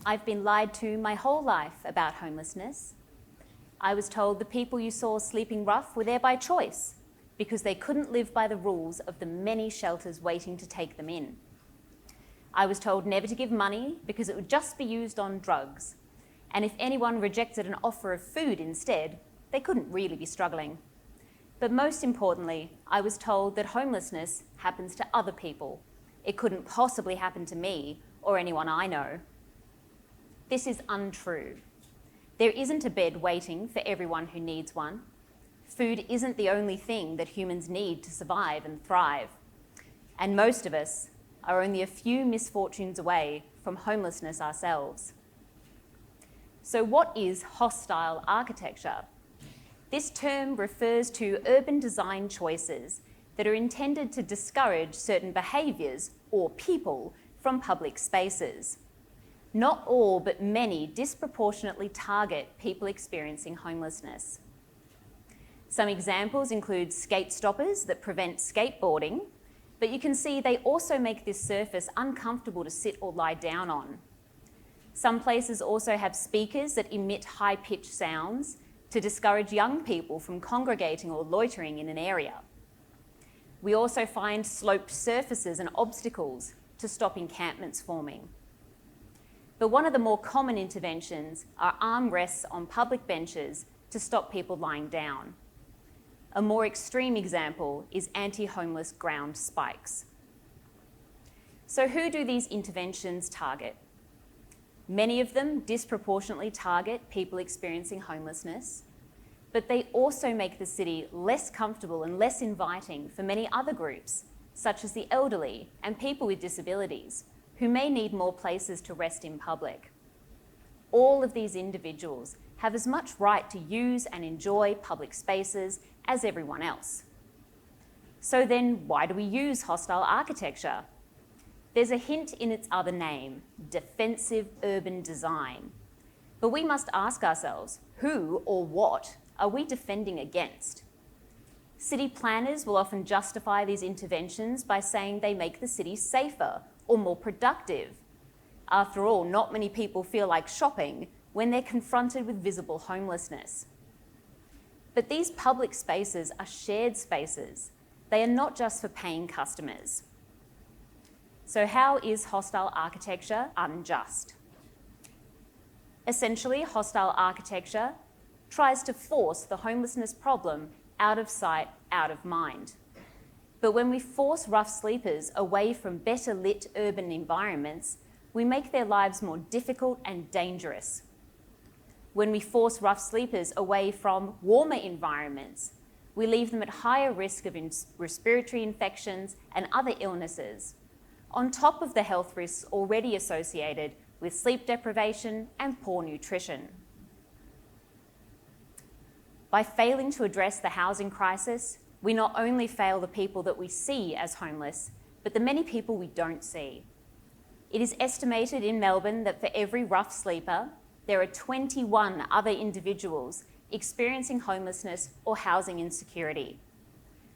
I've been lied to my whole life about homelessness. I was told the people you saw sleeping rough were there by choice because they couldn't live by the rules of the many shelters waiting to take them in. I was told never to give money because it would just be used on drugs, and if anyone rejected an offer of food instead, they couldn't really be struggling. But most importantly, I was told that homelessness happens to other people. It couldn't possibly happen to me or anyone I know. This is untrue. There isn't a bed waiting for everyone who needs one. Food isn't the only thing that humans need to survive and thrive. And most of us are only a few misfortunes away from homelessness ourselves. So what is hostile architecture? This term refers to urban design choices that are intended to discourage certain behaviours or people from public spaces. Not all, but many disproportionately target people experiencing homelessness. Some examples include skate stoppers that prevent skateboarding, but you can see they also make this surface uncomfortable to sit or lie down on. Some places also have speakers that emit high-pitched sounds to discourage young people from congregating or loitering in an area. We also find sloped surfaces and obstacles to stop encampments forming. But one of the more common interventions are armrests on public benches to stop people lying down. A more extreme example is anti-homeless ground spikes. So who do these interventions target? Many of them disproportionately target people experiencing homelessness, but they also make the city less comfortable and less inviting for many other groups, such as the elderly and people with disabilities, who may need more places to rest in public. All of these individuals have as much right to use and enjoy public spaces as everyone else. So then, why do we use hostile architecture? There's a hint in its other name, defensive urban design. But we must ask ourselves, who or what are we defending against? City planners will often justify these interventions by saying they make the city safer or more productive. After all, not many people feel like shopping when they're confronted with visible homelessness. But these public spaces are shared spaces. They are not just for paying customers. So how is hostile architecture unjust? Essentially, hostile architecture tries to force the homelessness problem out of sight, out of mind. But when we force rough sleepers away from better lit urban environments, we make their lives more difficult and dangerous. When we force rough sleepers away from warmer environments, we leave them at higher risk of respiratory infections and other illnesses, on top of the health risks already associated with sleep deprivation and poor nutrition. By failing to address the housing crisis, we not only fail the people that we see as homeless, but the many people we don't see. It is estimated in Melbourne that for every rough sleeper, there are 21 other individuals experiencing homelessness or housing insecurity.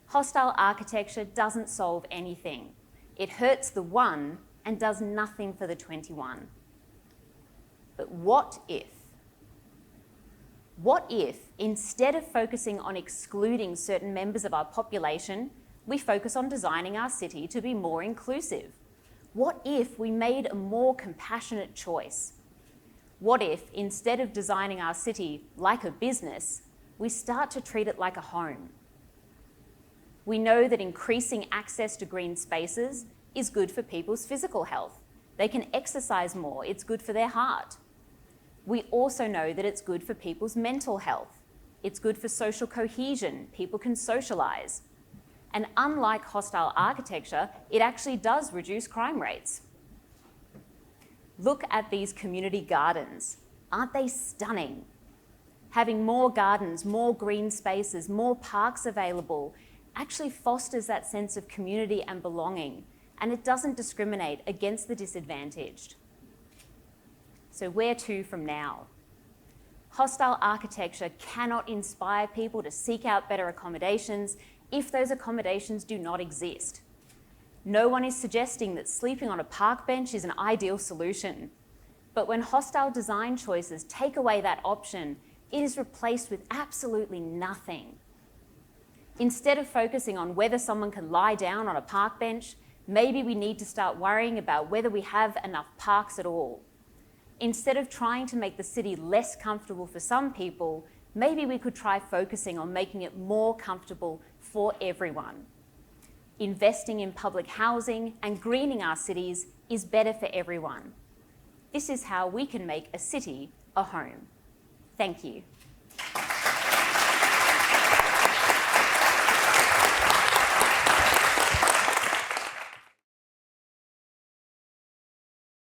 Hostile architecture doesn't solve anything. It hurts the one and does nothing for the 21. But what if? What if, instead of focusing on excluding certain members of our population, we focus on designing our city to be more inclusive? What if we made a more compassionate choice? What if, instead of designing our city like a business, we start to treat it like a home? We know that increasing access to green spaces is good for people's physical health. They can exercise more, it's good for their heart. We also know that it's good for people's mental health. It's good for social cohesion, people can socialise. And unlike hostile architecture, it actually does reduce crime rates. Look at these community gardens. Aren't they stunning? Having more gardens, more green spaces, more parks available actually fosters that sense of community and belonging, and it doesn't discriminate against the disadvantaged. So where to from now? Hostile architecture cannot inspire people to seek out better accommodations if those accommodations do not exist. No one is suggesting that sleeping on a park bench is an ideal solution. But when hostile design choices take away that option, it is replaced with absolutely nothing. Instead of focusing on whether someone can lie down on a park bench, maybe we need to start worrying about whether we have enough parks at all. Instead of trying to make the city less comfortable for some people, maybe we could try focusing on making it more comfortable for everyone. Investing in public housing and greening our cities is better for everyone. This is how we can make a city a home. Thank you.